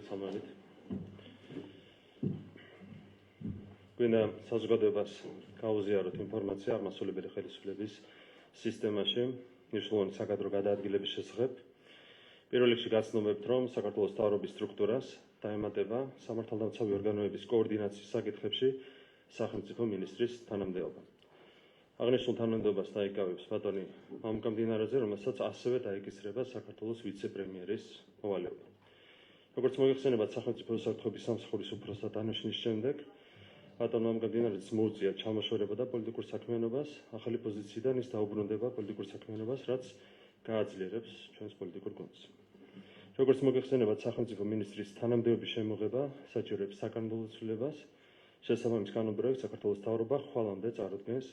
მოგესალმებით. გვინდა საზოგადოებას გაუზიაროთ ინფორმაცია აღმასრულებელი ხელისუფლების სისტემაში მნიშვნელოვანი საკადრო გადაადგილების შესახებ. პირველ რიგში გაცნობებთ, რომ საქართველოს მთავრობის სტრუქტურას დაემატება სამართალდამცავი ორგანოების კოორდინაციის საკითხებში სახელმწიფო მინისტრის თანამდებობა. აღნიშნულ თანამდებობას დაიკავებს ბატონი მამუკამდინარაძე, რომელსაც ასევე დაეკისრება საქართველოს ვიცე-პრემიერის მოვალეობა. როგორც მოიხსენებათ, სახელმწიფო უსაფრთხოების სამსახურის უფროსთა დანიშვნის შემდეგ ბატონ მამუკამდინარაძეს მოუწია ჩამოშორება და პოლიტიკურ საქმიანობას, ახალი პოზიციიდან ის დაუბრუნდება პოლიტიკურ საქმიანობას, რაც გააძლიერებს ჩვენს პოლიტიკურ გუნდს. როგორც მოიხსენებათ, სახელმწიფო მინისტრის თანამდებობის შემოღება საჭიროებს საკანონმდებლო ცვლილებას, შესაბამის კანონპროექტს საქართველოს მთავრობა ხვალამდე წარუდგენს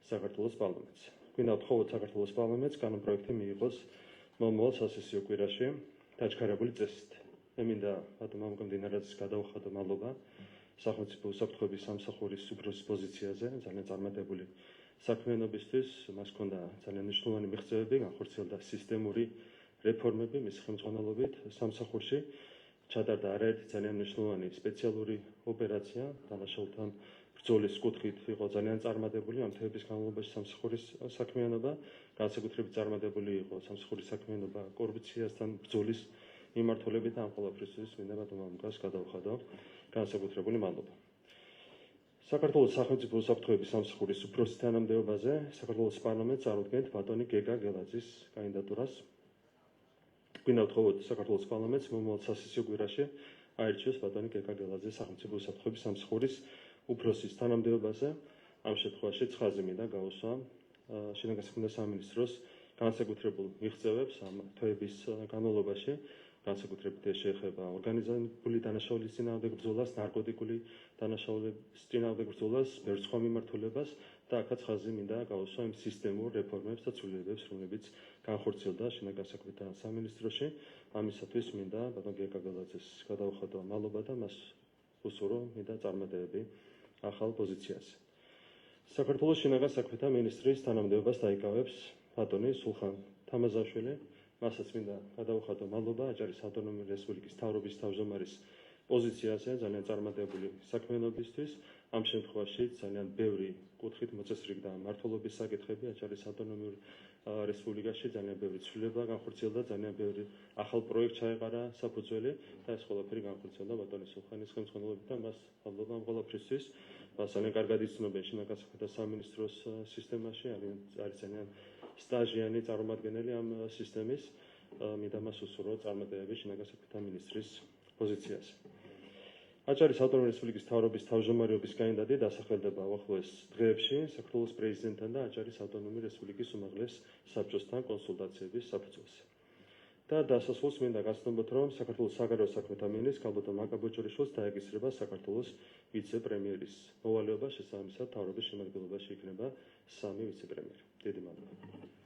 საქართველოს პარლამენტს. გვინდა ვთხოვოთ საქართველოს პარლამენტს კანონპროექტი მიიღოს მომავალ სასესიო კვირაში დაჩქარებული წესით. მე მინდა ბატონ მამუკამდინარაძეს გადავხადო მადლობა სახელმწიფო უსაფრთხოების სამსახურის უფროსის პოზიციაზე ძალიან წარმატებული საქმიანობისთვის. მას ჰქონდა ძალიან მნიშვნელოვანი მიღწევები, განხორციელდა სისტემური რეფორმები მის ხელმძღვანელობით სამსახურში. ჩატარდა არაერთი ძალიან მნიშვნელოვანი სპეციალური ოპერაცია, დანაშაულთან ბრძოლის კუთხით იყო ძალიან წარმატებული ამ თვეების განმავლობაში სამსახურის საქმიანობა, განსაკუთრებით წარმატებული იყო სამსახურის საქმიანობა კორუფციასთან ბრძოლის მიმართულებით. ამ ყველაფრისთვის მინდა ბატონ მამუკას გადავხადო განსაკუთრებული მადლობა. საქართველოს სახელმწიფო უსაფრთხოების სამსახურის უფროსის თანამდებობაზე საქართველოს პარლამენტს წარუდგენთ ბატონი გეგა გელაძის კანდიდატურას. გვინდა ვთხოვოთ საქართველოს პარლამენტს მომავალ სასესიო კვირაში აირჩიოს ბატონი გეგა გელაძის სახელმწიფო უსაფრთხოების სამსახურის უფროსის თანამდებობაზე. ამ შემთხვევაში ცხადზე მინდა გაუსვა შინაგან საქმეთა სამინისტროს განსაკუთრებულ მიღწევებს ამ თვეების განმავლობაში. განსაკუთრებით ეს შეეხება ორგანიზებული დანაშაულის წინააღმდეგ ბრძოლას, ნარკოტიკული დანაშაულების წინააღმდეგ ბრძოლას, ბევრ სხვა მიმართულებას და აქაც ხაზი მინდა გაუსვა იმ სისტემურ რეფორმებს და ცვლილებებს, რომლებიც განხორციელდა შინაგან საქმეთა სამინისტროში. ამისათვის მინდა ბატონ გეგა გელაძეს გადავხადო მადლობა და მას უსურვო მინდა წარმატებები ახალ პოზიციაზე. საქართველოს შინაგან საქმეთა მინისტრის თანამდებობას დაიკავებს ბატონი სულხან თამაზაშვილი. მასაც მინდა გადავხადო მადლობა აჭარის ავტონომიური რესპუბლიკის მთავრობის თავმჯდომარის პოზიციაზე ძალიან წარმატებული საქმიანობისთვის. ამ შემთხვევაში ძალიან ბევრი კუთხით მოწესრიგდა მმართველობის საკითხები აჭარის ავტონომიურ რესპუბლიკაში, ძალიან ბევრი ცვლილება განხორციელდა, ძალიან ბევრი ახალ პროექტ ჩაეყარა საფუძველი და ეს ყველაფერი განხორციელდა ბატონი სულხანის ხელმძღვანელობით და მას მადლობა ამ ყველაფრისთვის. მას ძალიან კარგად იცნობენ შინაგან საქმეთა სამინისტროს სისტემაში, არის ძალიან სტაჟიანი წარმომადგენელი ამ სისტემის. მინდა მას უსურვო წარმატებები შინაგან საქმეთა მინისტრის პოზიციაზე. აჭარის ავტონომიური რესპუბლიკის მთავრობის თავმჯდომარეობის კანდიდატი დასახელდება უახლოეს დღეებში საქართველოს პრეზიდენტთან და აჭარის ავტონომიური რესპუბლიკის უმაღლეს საბჭოსთან კონსულტაციების საფუძველზე. და დასასრულს მინდა გაცნობოთ, რომ საქართველოს საგარეო საქმეთა მინისტრს ქალბატონ მაკა ბოჭორიშვილს დაეკისრება საქართველოს ვიცე-პრემიერის მოვალეობა, შესაბამისად მთავრობის შემადგენლობაში იქნება 3 ვიცე-პრემიერი. დიდი მადლობა.